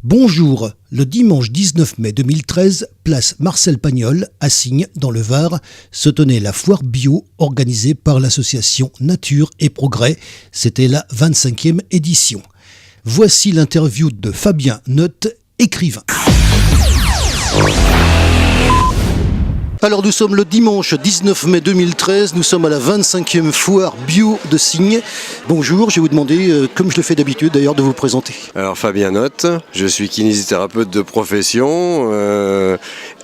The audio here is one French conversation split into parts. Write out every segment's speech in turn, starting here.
Bonjour, le dimanche 19 mai 2013, place Marcel Pagnol, à Signes, dans le Var, se tenait la foire bio organisée par l'association Nature et Progrès. C'était la 25e édition. Voici l'interview de Fabien Notte, écrivain. Alors nous sommes le dimanche 19 mai 2013, nous sommes à la 25e foire bio de Signes. Bonjour, je vais vous demander, comme je le fais d'habitude d'ailleurs, de vous présenter. Alors Fabien Notte, je suis kinésithérapeute de profession,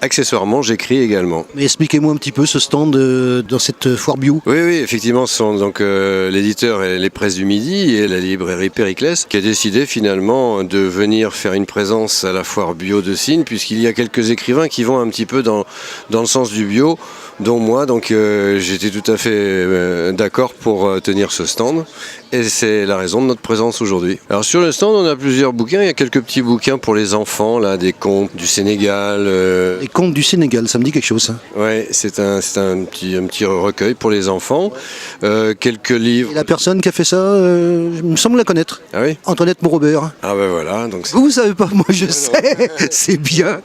accessoirement j'écris également. Mais expliquez-moi un petit peu ce stand dans cette foire bio. Oui, effectivement, ce sont donc l'éditeur et les presses du Midi et la librairie Périclès qui a décidé finalement de venir faire une présence à la foire bio de Signes, puisqu'il y a quelques écrivains qui vont un petit peu dans le sens du bio, dont moi, donc j'étais tout à fait d'accord pour tenir ce stand, et c'est la raison de notre présence aujourd'hui. Alors sur le stand, on a plusieurs bouquins, il y a quelques petits bouquins pour les enfants, là, des contes du Sénégal. Les contes du Sénégal, ça me dit quelque chose, ça. Ouais, c'est un petit recueil pour les enfants, quelques livres. Et la personne qui a fait ça, il me semble la connaître. Ah oui ? Antoinette Morobert. Ah ben voilà, donc Vous savez pas, moi je sais, c'est bien.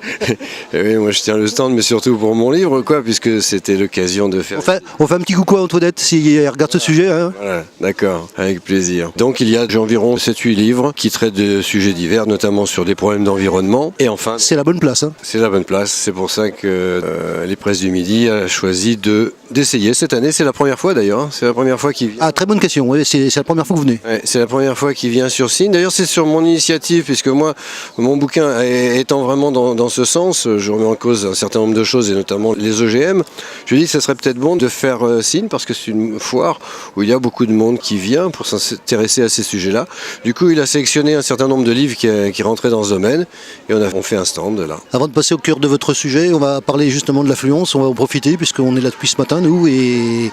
Et oui, moi je tiens le stand, mais surtout pour mon livre, quoi, puisque c'était l'occasion de faire... On fait un petit coucou à Antoinette si elle regarde ce sujet. Hein. Voilà, d'accord, avec plaisir. Donc il y a environ 7-8 livres qui traitent de sujets divers, notamment sur des problèmes d'environnement. Et enfin... C'est la bonne place. Hein. C'est la bonne place, c'est pour ça que les presses du Midi a choisi d'essayer cette année. C'est la première fois d'ailleurs, hein. C'est la première fois qu'il vient. Ah, très bonne question, oui, c'est la première fois que vous venez. Ouais, c'est la première fois qu'il vient sur Signes. D'ailleurs, c'est sur mon initiative, puisque moi, mon bouquin étant vraiment dans ce sens, je remets en cause un certain nombre de choses, et notamment les OGM. Je dis que ça serait peut-être bon de faire Signes, parce que c'est une foire où il y a beaucoup de monde qui vient pour s'intéresser à ces sujets-là. Du coup, il a sélectionné un certain nombre de livres qui rentraient dans ce domaine, et on fait un stand là. Avant de passer au cœur de votre sujet, on va parler justement de l'affluence, on va en profiter, puisqu'on est là depuis ce matin, nous, et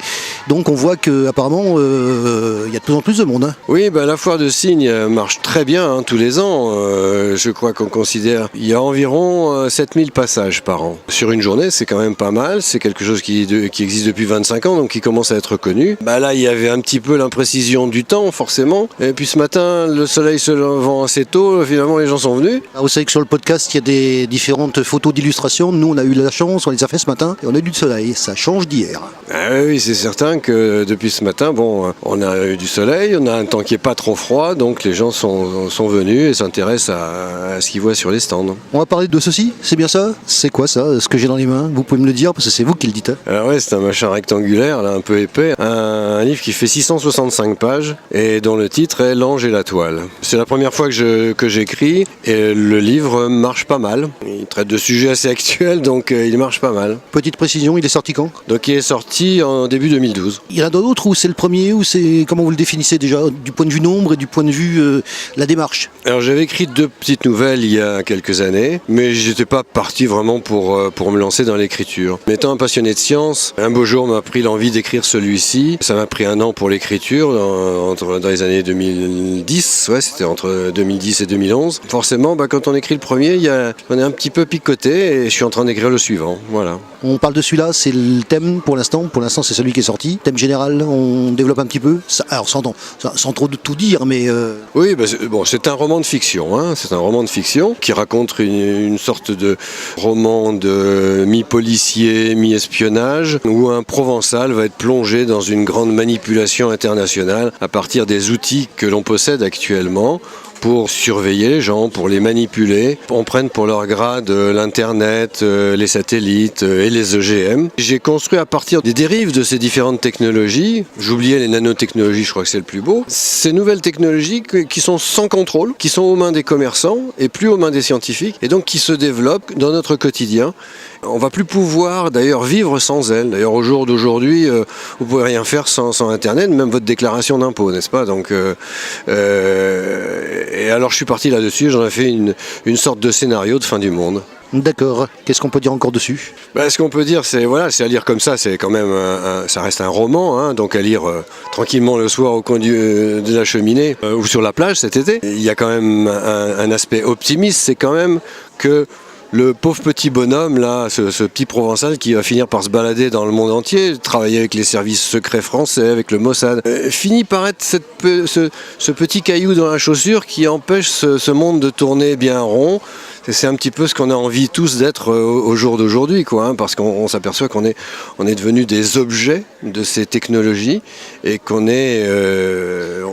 donc on voit qu'apparemment, il y a de plus en plus de monde. Hein. Oui, la foire de Signes marche très bien, hein, tous les ans. Je crois qu'on considère il y a environ 7000 passages par an. Sur une journée, c'est quand même pas mal. C'est quelque chose qui existe depuis 25 ans, donc qui commence à être connu. Là, il y avait un petit peu l'imprécision du temps, forcément. Et puis ce matin, le soleil se levant assez tôt, finalement, les gens sont venus. Vous savez que sur le podcast, il y a des différentes photos d'illustration. Nous, on a eu la chance, on les a fait ce matin, et on a eu du soleil. Ça change d'hier. Ah oui, c'est certain que depuis ce matin, on a eu du soleil, on a un temps qui est pas trop froid, donc les gens sont venus et s'intéressent à ce qu'ils voient sur les stands. On va parler de ceci, c'est bien ça ? C'est quoi ça, ce que j'ai dans les mains ? Vous pouvez me le dire, parce que c'est vous qui le dites. Hein. Alors ouais, c'est un machin rectangulaire, là, un peu épais, un livre qui fait 665 pages et dont le titre est L'Ange et la Toile. C'est la première fois que j'écris et le livre marche pas mal. Il traite de sujets assez actuels, donc il marche pas mal. Petite précision, il est sorti quand ? Donc il est sorti en début 2012. Il y en a d'autres ou c'est le premier ou c'est comment vous le définissez déjà du point de vue nombre et du point de vue la démarche ? Alors j'avais écrit 2 petites nouvelles il y a quelques années, mais j'étais pas parti vraiment pour me lancer dans l'écriture. Mais étant un passionné de science, un beau jour m'a pris l'envie d'écrire celui-ci. Ça m'a pris 1 an pour l'écriture, dans les années 2010, ouais, c'était entre 2010 et 2011. Forcément, quand on écrit le premier, on est un petit peu picoté et je suis en train d'écrire le suivant, voilà. On parle de celui-là, c'est le thème pour l'instant c'est celui qui est sorti. Thème général, on développe un petit peu, alors sans trop de tout dire, mais... Oui, c'est un roman de fiction, hein. C'est un roman de fiction qui raconte une sorte de roman de mi-policier, mi-espionnage, où un Provençal va être plongé dans une grande manipulation internationale à partir des outils que l'on possède actuellement pour surveiller les gens, pour les manipuler. On prenne pour leur grade l'internet, les satellites et les OGM. J'ai construit à partir des dérives de ces différentes technologies, j'oubliais les nanotechnologies, je crois que c'est le plus beau, ces nouvelles technologies qui sont sans contrôle, qui sont aux mains des commerçants et plus aux mains des scientifiques, et donc qui se développent dans notre quotidien. On va plus pouvoir d'ailleurs vivre sans elles. D'ailleurs au jour d'aujourd'hui, vous pouvez rien faire sans Internet, même votre déclaration d'impôt, n'est-ce pas ? Donc, et alors je suis parti là-dessus, j'en ai fait une sorte de scénario de fin du monde. D'accord. Qu'est-ce qu'on peut dire encore dessus ? Ce qu'on peut dire, c'est à lire comme ça, c'est quand même, ça reste un roman, hein, donc à lire tranquillement le soir au coin de la cheminée ou sur la plage cet été. Il y a quand même un aspect optimiste, c'est quand même que le pauvre petit bonhomme, là, ce petit Provençal qui va finir par se balader dans le monde entier, travailler avec les services secrets français, avec le Mossad, finit par être ce petit caillou dans la chaussure qui empêche ce monde de tourner bien rond. C'est un petit peu ce qu'on a envie tous d'être au jour d'aujourd'hui, quoi, hein, parce qu'on s'aperçoit qu'on est devenus des objets de ces technologies et qu'on est,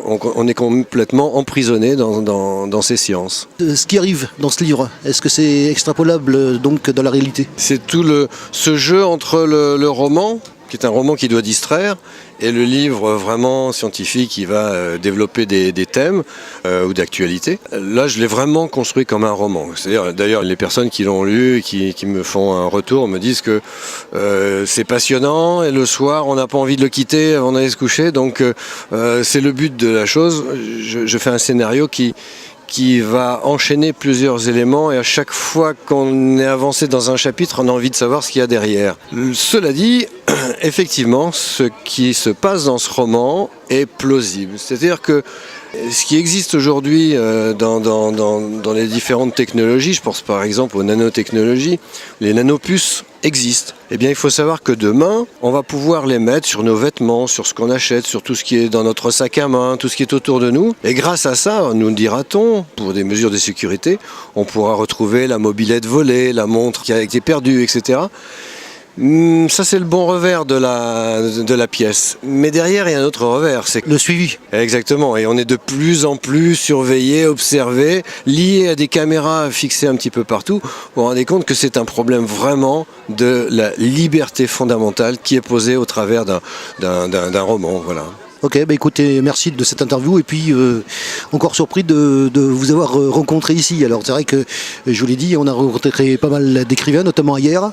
on est complètement emprisonné dans ces sciences. Ce qui arrive dans ce livre, est-ce que c'est extrapolable donc dans la réalité ? C'est tout ce jeu entre le roman, qui est un roman qui doit distraire, et le livre vraiment scientifique qui va développer des thèmes ou d'actualité. Là, je l'ai vraiment construit comme un roman. C'est-à-dire, d'ailleurs, les personnes qui l'ont lu et qui me font un retour me disent que c'est passionnant et le soir, on n'a pas envie de le quitter avant d'aller se coucher. Donc, c'est le but de la chose. Je fais un scénario qui va enchaîner plusieurs éléments et à chaque fois qu'on est avancé dans un chapitre, on a envie de savoir ce qu'il y a derrière. Cela dit, effectivement, ce qui se passe dans ce roman est plausible. C'est-à-dire que ce qui existe aujourd'hui dans les différentes technologies, je pense par exemple aux nanotechnologies, les nanopuces existent. Eh bien, il faut savoir que demain, on va pouvoir les mettre sur nos vêtements, sur ce qu'on achète, sur tout ce qui est dans notre sac à main, tout ce qui est autour de nous. Et grâce à ça, nous dira-t-on, pour des mesures de sécurité, on pourra retrouver la mobilette volée, la montre qui a été perdue, etc. Ça, c'est le bon revers de la pièce. Mais derrière, il y a un autre revers. C'est le suivi. Exactement. Et on est de plus en plus surveillé, observé, lié à des caméras fixées un petit peu partout. Vous vous rendez compte que c'est un problème vraiment de la liberté fondamentale qui est posée au travers d'un roman. Voilà. Ok, écoutez, merci de cette interview et puis encore surpris de vous avoir rencontré ici. Alors c'est vrai que, je vous l'ai dit, on a rencontré pas mal d'écrivains, notamment hier.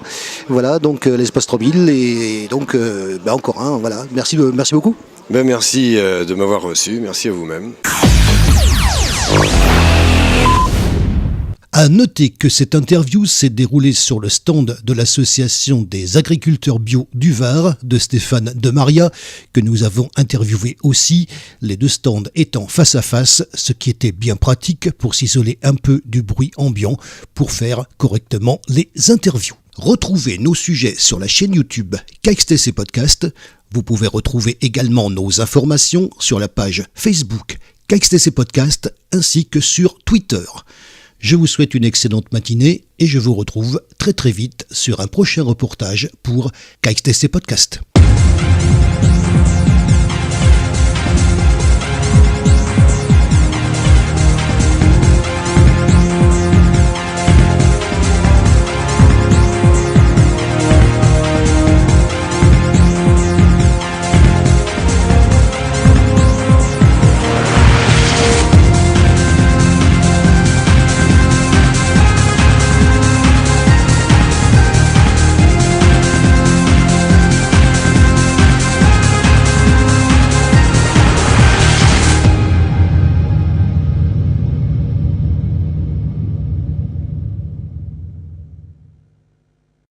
Voilà, donc l'espace 3000 et donc encore un, voilà. Merci beaucoup. Merci de m'avoir reçu, merci à vous-même. À noter que cette interview s'est déroulée sur le stand de l'association des agriculteurs bio du Var de Stéphane Demaria, que nous avons interviewé aussi, les deux stands étant face à face, ce qui était bien pratique pour s'isoler un peu du bruit ambiant pour faire correctement les interviews. Retrouvez nos sujets sur la chaîne YouTube KXTC Podcast. Vous pouvez retrouver également nos informations sur la page Facebook KXTC Podcast ainsi que sur Twitter. Je vous souhaite une excellente matinée et je vous retrouve très très vite sur un prochain reportage pour KXTC Podcast.